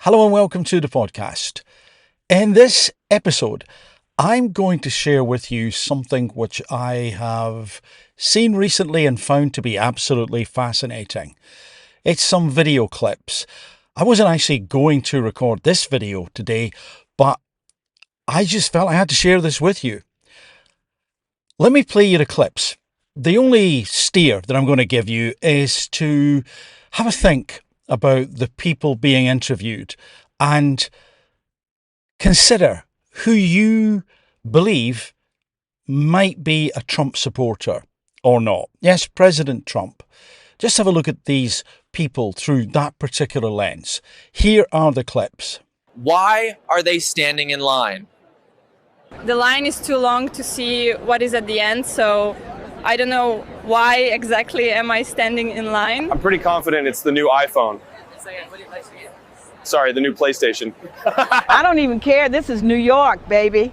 Hello and welcome to the podcast. In this episode, I'm going to share with you something which I have seen recently and found to be absolutely fascinating. It's some video clips. I wasn't actually going to record this video today, but I just felt I had to share this with you. Let me play you the clips. The only steer that I'm going to give you is to have a think about the people being interviewed and consider who you believe might be a Trump supporter or not. Yes, President Trump. Just have a look at these people through that particular lens. Here are the clips. Why are they standing in line? The line is too long to see what is at the end, so I don't know why exactly am I standing in line. I'm pretty confident it's the new iPhone. Sorry, the new PlayStation. I don't even care. This is New York, baby.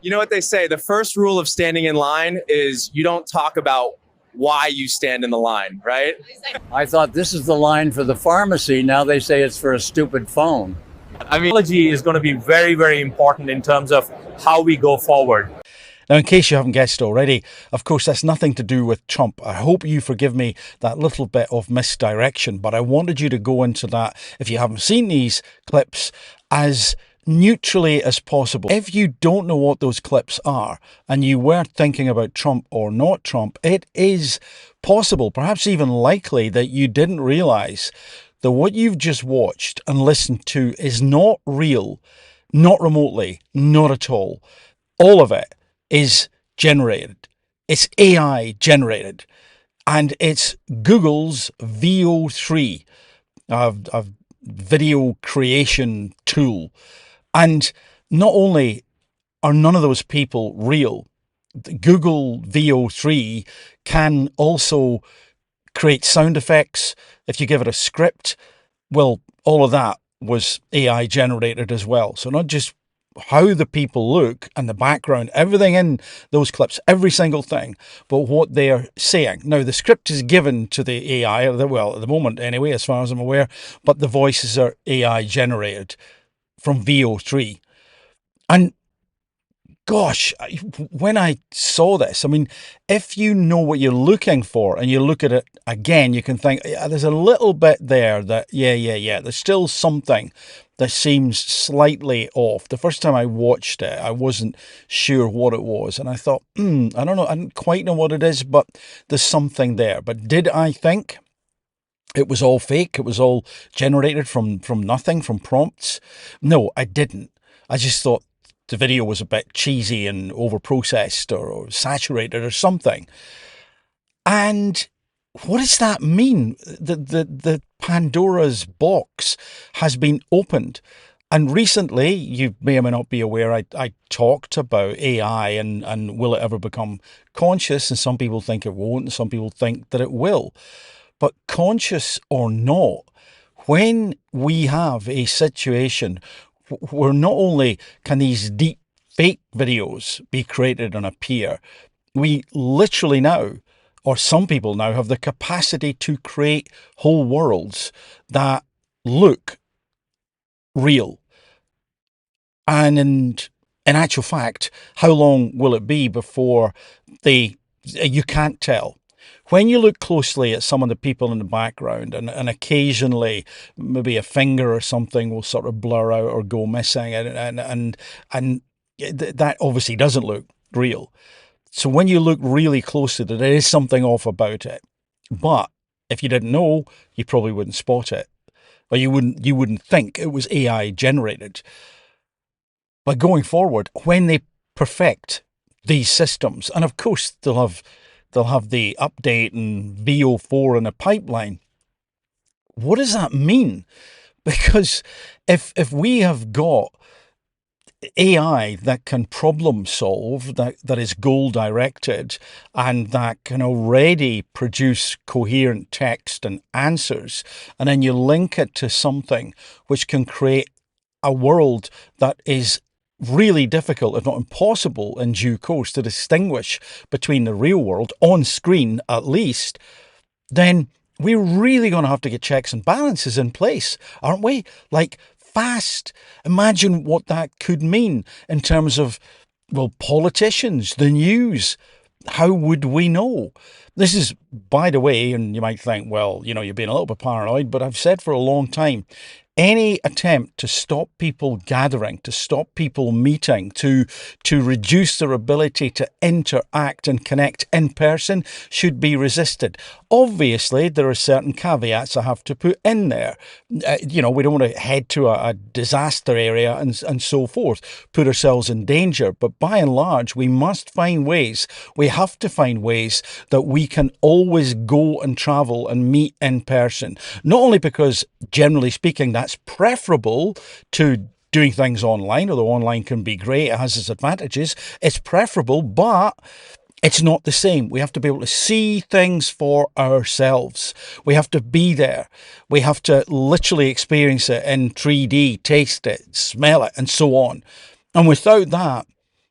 You know what they say, the first rule of standing in line is you don't talk about why you stand in the line, right? I thought this is the line for the pharmacy. Now they say it's for a stupid phone. I mean, technology is going to be very, very important in terms of how we go forward. Now, in case you haven't guessed already, of course, that's nothing to do with Trump. I hope you forgive me that little bit of misdirection, but I wanted you to go into that, if you haven't seen these clips, as neutrally as possible. If you don't know what those clips are and you were thinking about Trump or not Trump, it is possible, perhaps even likely, that you didn't realize that what you've just watched and listened to is not real, not remotely, not at all. All of it is generated. It's AI generated. And it's Google's VO3, a video creation tool. And not only are none of those people real, Google VO3 can also create sound effects. If you give it a script, well, all of that was AI generated as well. So not just how the people look and the background, everything in those clips, every single thing, but what they're saying. Now, the script is given to the AI, well, at the moment anyway, as far as I'm aware, but the voices are AI generated from VO3. And gosh, when I saw this, I mean, if you know what you're looking for and you look at it again, you can think, yeah, there's a little bit there that, yeah, there's still something that seems slightly off. The first time I watched it, I wasn't sure what it was. And I thought, I don't know, I don't quite know what it is, but there's something there. But did I think it was all fake? It was all generated from nothing, from prompts? No, I didn't. I just thought the video was a bit cheesy and over-processed or saturated or something. And what does that mean? The Pandora's box has been opened. And recently, you may or may not be aware, I talked about AI and will it ever become conscious? And some people think it won't, and some people think that it will. But conscious or not, when we have a situation where not only can these deep fake videos be created and appear, we literally now, or some people now, have the capacity to create whole worlds that look real. And in actual fact, how long will it be before you can't tell? When you look closely at some of the people in the background and occasionally maybe a finger or something will sort of blur out or go missing and that obviously doesn't look real. So when you look really closely, there is something off about it. But if you didn't know, you probably wouldn't spot it, or you wouldn't think it was AI generated. But going forward, when they perfect these systems, and of course they'll have the update and VO4 in a pipeline. What does that mean? Because if we have got AI that can problem solve, that is goal directed, and that can already produce coherent text and answers, and then you link it to something which can create a world that is really difficult, if not impossible, in due course to distinguish between the real world, on screen at least, then we're really going to have to get checks and balances in place, aren't we? Like fast. Imagine what that could mean in terms of, well, politicians, the news. How would we know? This is, by the way, and you might think, well, you know, you're being a little bit paranoid, but I've said for a long time, any attempt to stop people gathering, to stop people meeting, to reduce their ability to interact and connect in person should be resisted. Obviously, there are certain caveats I have to put in there. You know, we don't want to head to a disaster area and so forth, put ourselves in danger. But by and large, we must find ways, we have to find ways that we can always go and travel and meet in person. Not only because, generally speaking, that's preferable to doing things online, although online can be great, it has its advantages. It's preferable, but it's not the same. We have to be able to see things for ourselves. We have to be there. We have to literally experience it in 3D, taste it, smell it, and so on. And without that,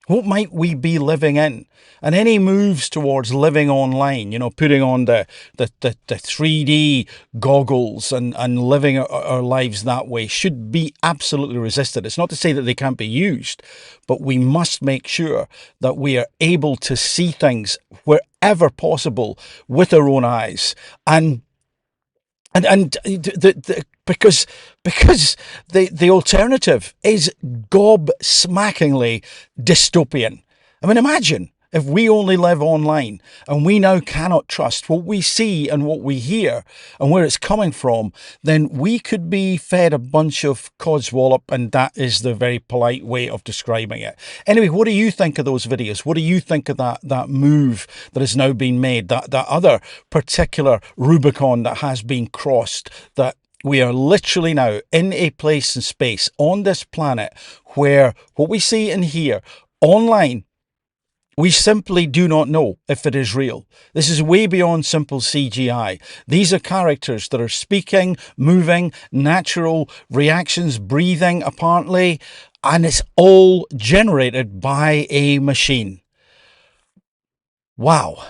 what might we be living in? And any moves towards living online, you know, putting on the 3D goggles and living our lives that way should be absolutely resisted. It's not to say that they can't be used, but we must make sure that we are able to see things wherever possible with our own eyes. Because the alternative is gobsmackingly dystopian. I mean, imagine if we only live online and we now cannot trust what we see and what we hear and where it's coming from, then we could be fed a bunch of codswallop, and that is the very polite way of describing it. Anyway, what do you think of those videos? What do you think of that move that has now been made, that other particular Rubicon that has been crossed, that we are literally now in a place and space on this planet where what we see and hear online, we simply do not know if it is real. This is way beyond simple CGI. These are characters that are speaking, moving, natural reactions, breathing apparently, and it's all generated by a machine. Wow.